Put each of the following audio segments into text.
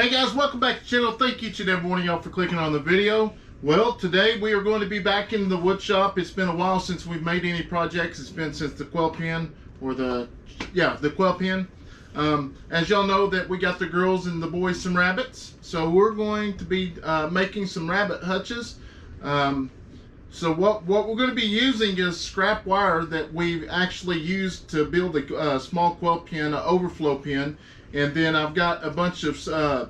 Hey guys, welcome back to the channel. Thank each and every one of y'all for clicking on the video. Well, today we are going to be back in the wood shop. It's been a while since we've made any projects. It's been since the quail pen, or the quail pen. As y'all know, that we got the girls and the boys some rabbits. So we're going to be making some rabbit hutches. So what we're going to be using is scrap wire that we've actually used to build a small quail pen, an overflow pen. And then I've got a bunch of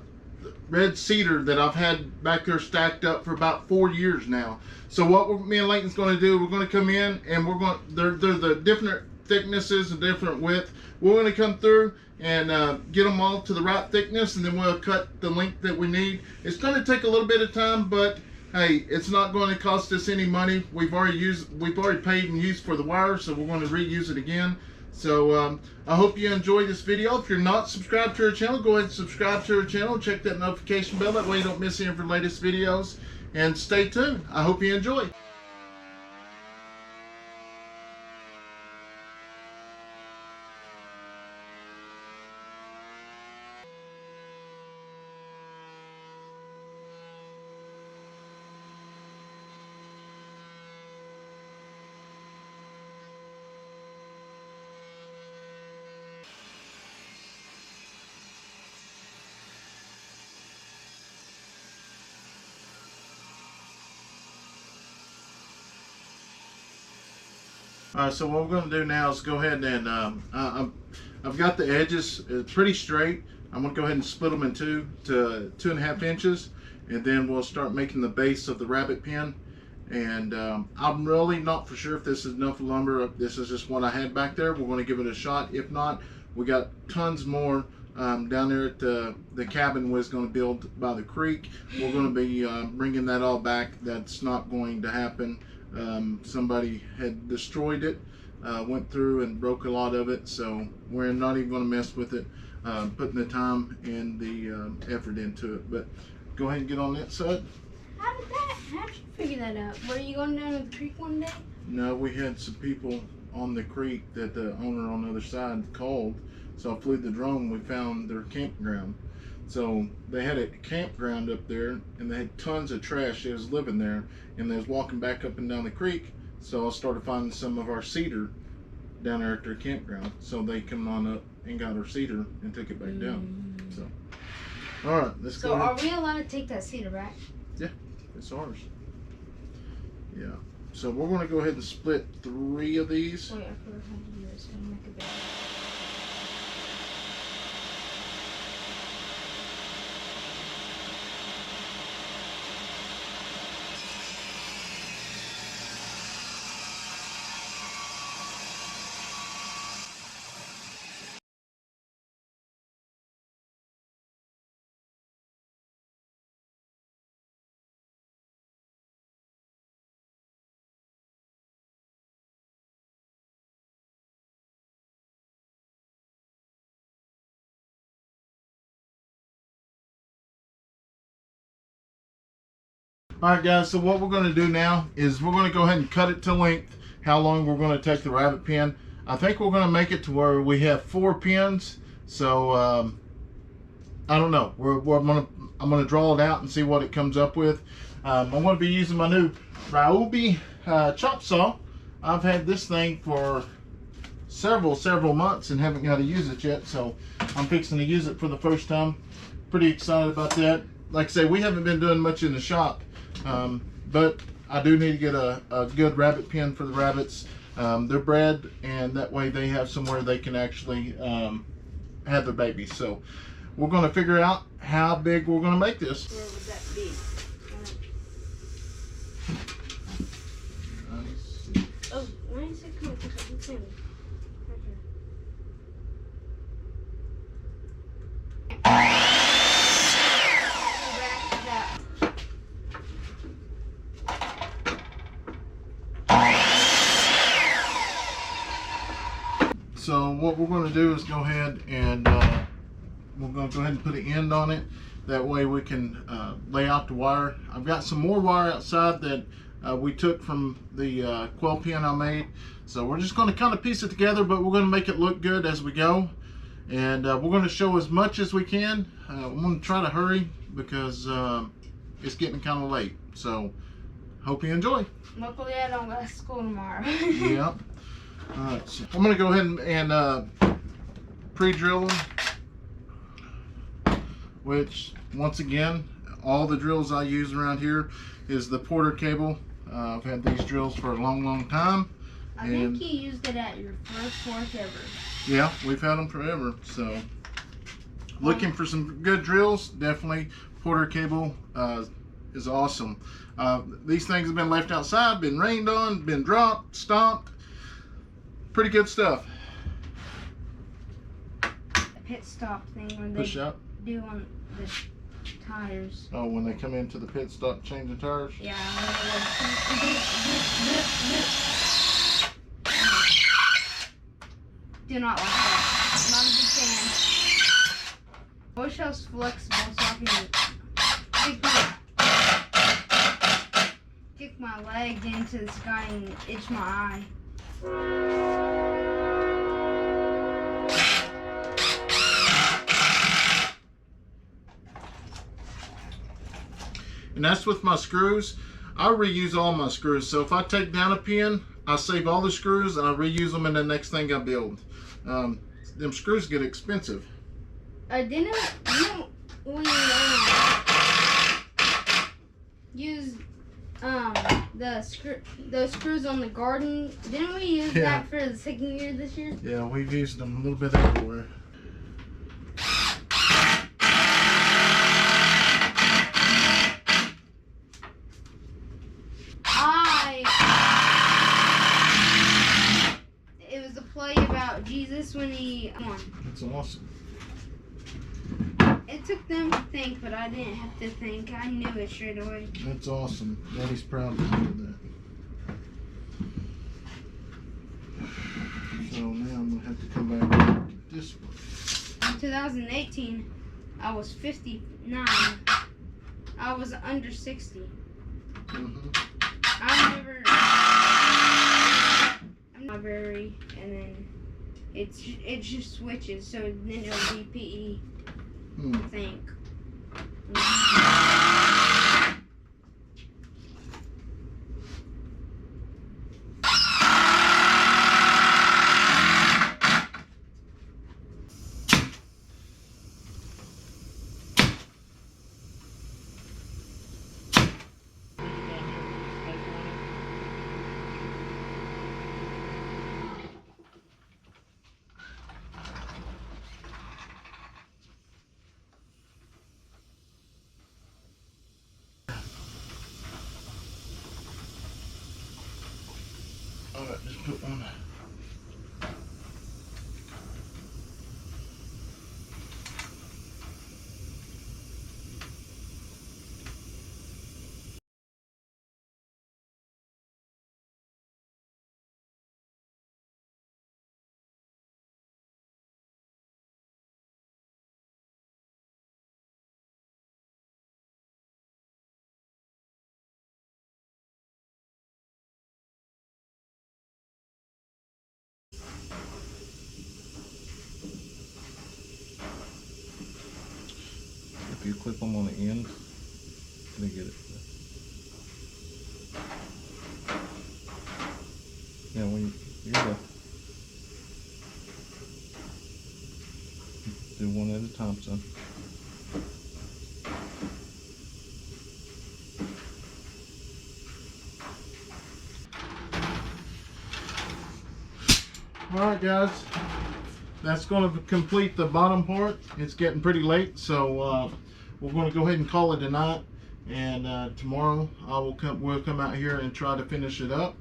red cedar that I've had back there stacked up for about 4 years now. So what me and Leighton's going to do, we're going to come in and we're going, they're the different thicknesses and different width. We're going to come through and get them all to the right thickness, and then we'll cut the length that we need. It's going to take a little bit of time, but hey, it's not going to cost us any money. We've already paid and used for the wire, so we're going to reuse it again. So I hope you enjoy this video. If you're not subscribed to our channel, go ahead and subscribe to our channel. Check that notification bell. That way you don't miss any of our latest videos. And stay tuned. I hope you enjoy. Alright, so what we're going to do now is go ahead and I've got the edges pretty straight. I'm going to go ahead and split them in two to 2.5 inches, and then we'll start making the base of the rabbit pen. And I'm really not for sure if this is enough lumber. This is just what I had back there. We're going to give it a shot. If not, we got tons more down there at the cabin was going to build by the creek. We're going to be bringing that all back. That's not going to happen. Somebody had destroyed it, went through and broke a lot of it, so we're not even going to mess with it, putting the time and the effort into it. But go ahead and get on that side. How did you figure that out? Were you going down to the creek one day? No, we had some people on the creek that the owner on the other side called, so I flew the drone. We found their campground. So they had a campground up there, and they had tons of trash. They was living there, and they was walking back up and down the creek. So I started finding some of our cedar down there at their campground. So they come on up and got our cedar and took it back down. So, all right, let's go. So are we allowed to take that cedar back? Yeah, it's ours. Yeah. So we're going to go ahead and split 3 of these. Oh yeah, I forgot how to do this. I'm gonna make a bed. Alright guys, so what we're going to do now is we're going to go ahead and cut it to length, how long we're going to take the rabbit pen. I think we're going to make it to where we have 4 pins, so I don't know. I'm going to draw it out and see what it comes up with. I'm going to be using my new Braylee chop saw. I've had this thing for several months and haven't got to use it yet, so I'm fixing to use it for the first time. Pretty excited about that. Like I say, we haven't been doing much in the shop. But I do need to get a good rabbit pen for the rabbits. They're bred, and that way they have somewhere they can actually have their babies. So we're going to figure out how big we're going to make this. Where would that be? Oh, 96 minutes. Right So what we're going to do is go ahead and we're going to go ahead and put an end on it. That way we can lay out the wire. I've got some more wire outside that we took from the quail pen I made. So we're just going to kind of piece it together, but we're going to make it look good as we go. And we're going to show as much as we can. I'm going to try to hurry because it's getting kind of late. So hope you enjoy. Luckily, I don't go to school tomorrow. Yep. Alright, so I'm going to go ahead and pre-drill them. Which, once again, all the drills I use around here is the Porter cable. I've had these drills for a long, long time. I think you used it at your first fork ever. Yeah, we've had them forever. So, looking for some good drills, definitely Porter cable is awesome. These things have been left outside, been rained on, been dropped, stomped. Pretty good stuff. The pit stop thing when Push they up. do on the tires. Oh, when they come into the pit stop changing tires? Yeah. Do not like that. I'm not a big fan. I wish I was flexible so I can kick my leg into the sky and itch my eye. And that's with my screws. I reuse all my screws. So if I take down a pin, I save all the screws and I reuse them in the next thing I build. Them screws get expensive. Didn't we use the screws on the garden? Didn't we use that for the second year this year? Yeah, we've used them a little bit everywhere. It was a play about Jesus when he won. That's awesome. It took them to think, but I didn't have to think. I knew it straight away. That's awesome. Daddy's proud to do that. So now I'm going to have to come back this way. In 2018, I was 59. I was under 60. I'm library, and then it just switches, so then it'll be PE. I think. Alright, just put one. If you clip them on the end, they get it. Yeah, when you're done. Do one at a time, son. Alright guys, that's going to complete the bottom part. It's getting pretty late, so we're going to go ahead and call it a night. And tomorrow we'll come out here and try to finish it up.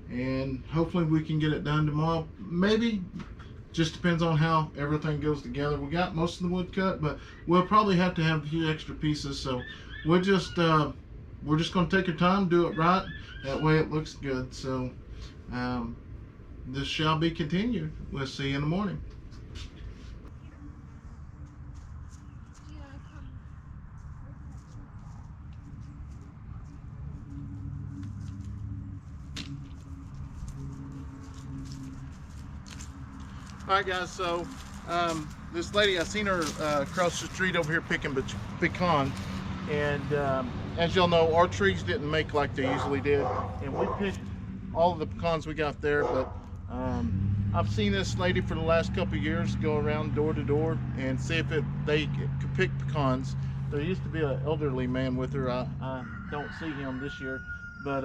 And hopefully we can get it done tomorrow. Maybe. Just depends on how everything goes together. We got most of the wood cut, but we'll probably have to have a few extra pieces. So we're just going to take our time, do it right. That way it looks good. So this shall be continued. We'll see you in the morning. All right guys, so this lady, I seen her across the street over here picking pecans, and as y'all know, our trees didn't make like they usually did, and we picked all of the pecans we got there. But I've seen this lady for the last couple of years go around door to door and see if they could pick pecans. There used to be an elderly man with her. I don't see him this year, but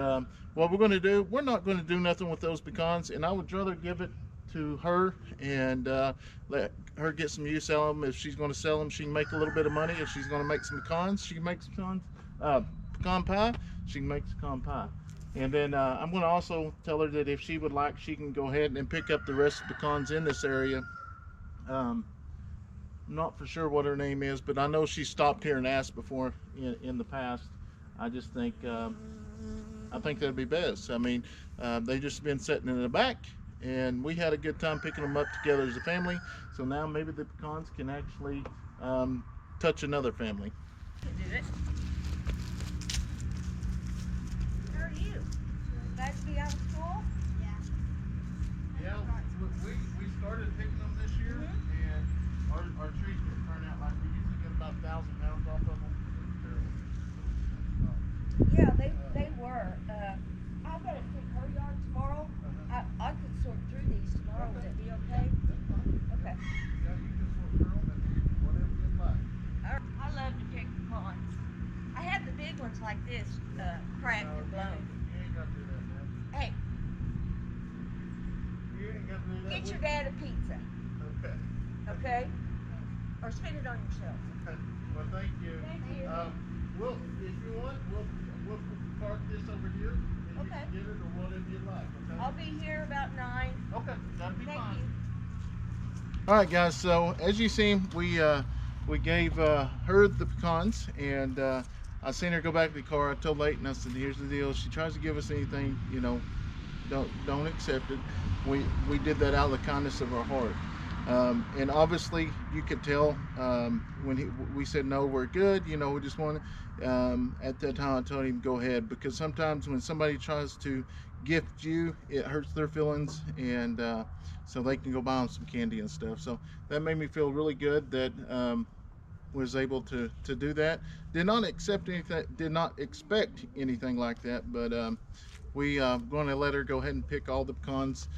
what we're going to do, we're not going to do nothing with those pecans, and I would rather give it to her and let her get some use out of them. If she's going to sell them, she can make a little bit of money. If she's going to make some pecans, she can make some pecans, pecan pie. She can make pecan pie. And then I'm going to also tell her that if she would like, she can go ahead and pick up the rest of the pecans in this area. I'm not for sure what her name is, but I know she stopped here and asked before in the past. I just think I think that'd be best. I mean, they just been sitting in the back, and we had a good time picking them up together as a family. So now maybe the pecans can actually touch another family. Did it? How are you? Glad to be out of school? Yeah, we started picking them this year, and our trees didn't turn out like we usually get about 1,000 pounds off of them. Yeah, they were. I've got to pick her yard tomorrow. I could sort through these tomorrow. Would that be okay? That's fine. Okay. Yeah, you can sort through them and whatever you like. I love to pick pecans. I had the big ones like this, cracked and blown. You ain't got to do that, man. Hey, You ain't got to do that. get your dad a pizza, Okay. okay? Or spend it on yourself. Well, thank you. Thank you. Well, if you want, we'll park this over here, and Okay. you can get it or whatever you like. Okay. I'll be here about 9. Okay, that'd be Thank fine. you. All right, guys. So as you seen, we gave her the pecans, and I seen her go back to the car. I told Leighton, I said, "Here's the deal. If she tries to give us anything, you know, don't accept it." We did that out of the kindness of our heart. And obviously you could tell when we said no, we're good, you know, we just want to, at that time I told him go ahead, because sometimes when somebody tries to gift you, it hurts their feelings, and so they can go buy them some candy and stuff. So that made me feel really good that was able to do that. Did not accept anything, did not expect anything like that, but we going to let her go ahead and pick all the pecans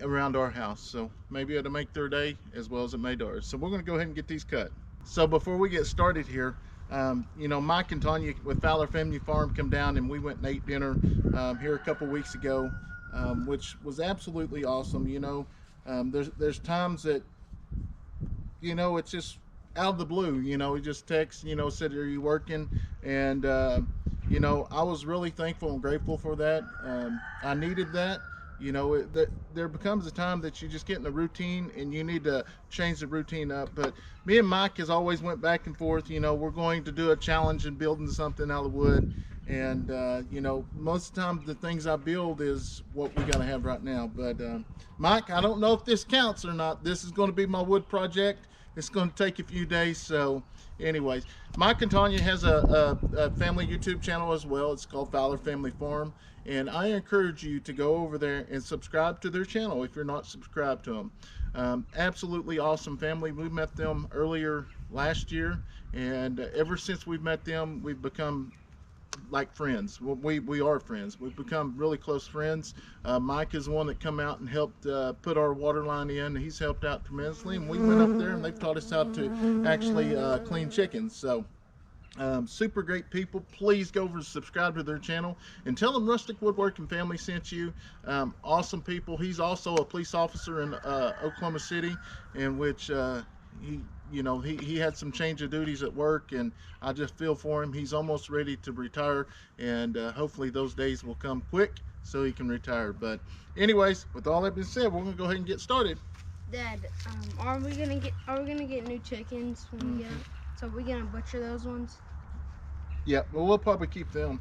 around our house. So maybe it'll make their day as well as it made ours. So we're going to go ahead and get these cut. So before we get started here, you know, Mike and Tanya with Fowler Family Farm come down, and we went and ate dinner here a couple weeks ago, which was absolutely awesome. You know, there's times that, you know, it's just out of the blue, you know, he just texts, you know, said, "Are you working?" And you know, I was really thankful and grateful for that. I needed that. You know, there becomes a time that you just get in a routine and you need to change the routine up. But me and Mike has always went back and forth. You know, we're going to do a challenge in building something out of wood. And, you know, most of the time the things I build is what we got to have right now. But Mike, I don't know if this counts or not. This is going to be my wood project. It's going to take a few days. So anyways, Mike and Tanya has a family YouTube channel as well. It's called Fowler Family Farm, and I encourage you to go over there and subscribe to their channel if you're not subscribed to them. Absolutely awesome family. We met them earlier last year, and ever since we've met them, we've become like friends. We are friends. We've become really close friends. Mike is the one that come out and helped put our water line in. He's helped out tremendously, and we went up there and they've taught us how to actually clean chickens. So super great people. Please go over and subscribe to their channel and tell them Rustic Woodworking Family sent you. Awesome people. He's also a police officer in Oklahoma City, in which he had some change of duties at work, and I just feel for him. He's almost ready to retire, and hopefully those days will come quick so he can retire. But anyways, with all that being said, we're gonna go ahead and get started. Dad, are we gonna get new chickens when we get them? So are we gonna butcher those ones? Yeah, well, we'll probably keep them.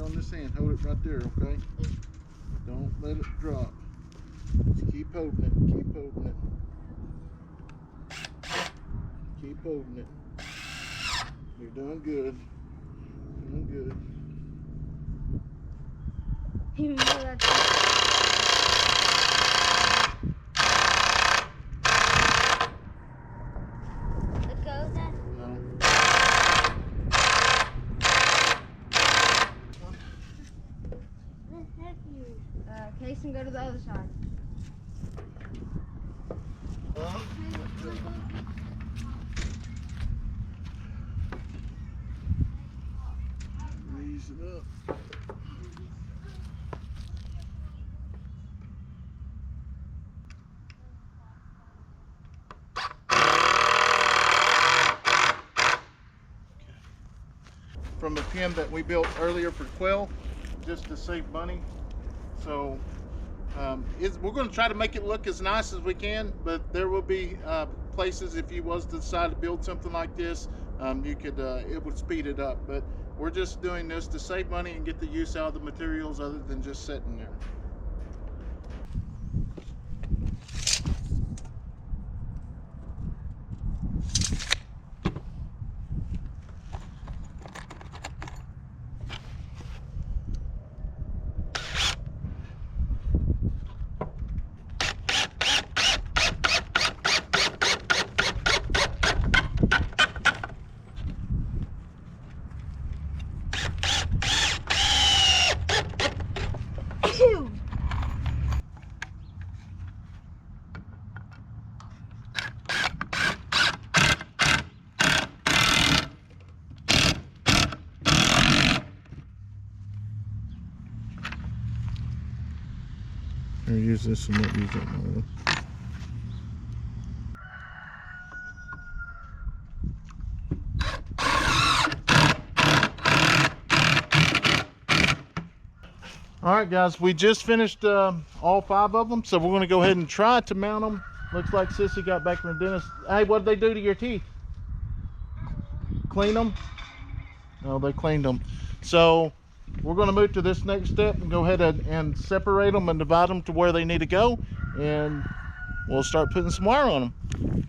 on this hand. Hold it right there, okay? Don't let it drop. Just keep holding it. Keep holding it. Keep holding it. You're doing good. Doing good. You know that's Let go of that. No. Kayson, go to the other side. Raise it up. From the pen that we built earlier for quail, just to save money. So we're going to try to make it look as nice as we can, but there will be places, if you was to decide to build something like this, you could it would speed it up. But we're just doing this to save money and get the use out of the materials other than just sitting there. Or use this and not use that one. All right, guys, we just finished all 5 of them, so we're going to go ahead and try to mount them. Looks like Sissy got back from the dentist. Hey, what did they do to your teeth? Clean them? No, they cleaned them. So we're going to move to this next step and go ahead and separate them and divide them to where they need to go, and we'll start putting some wire on them.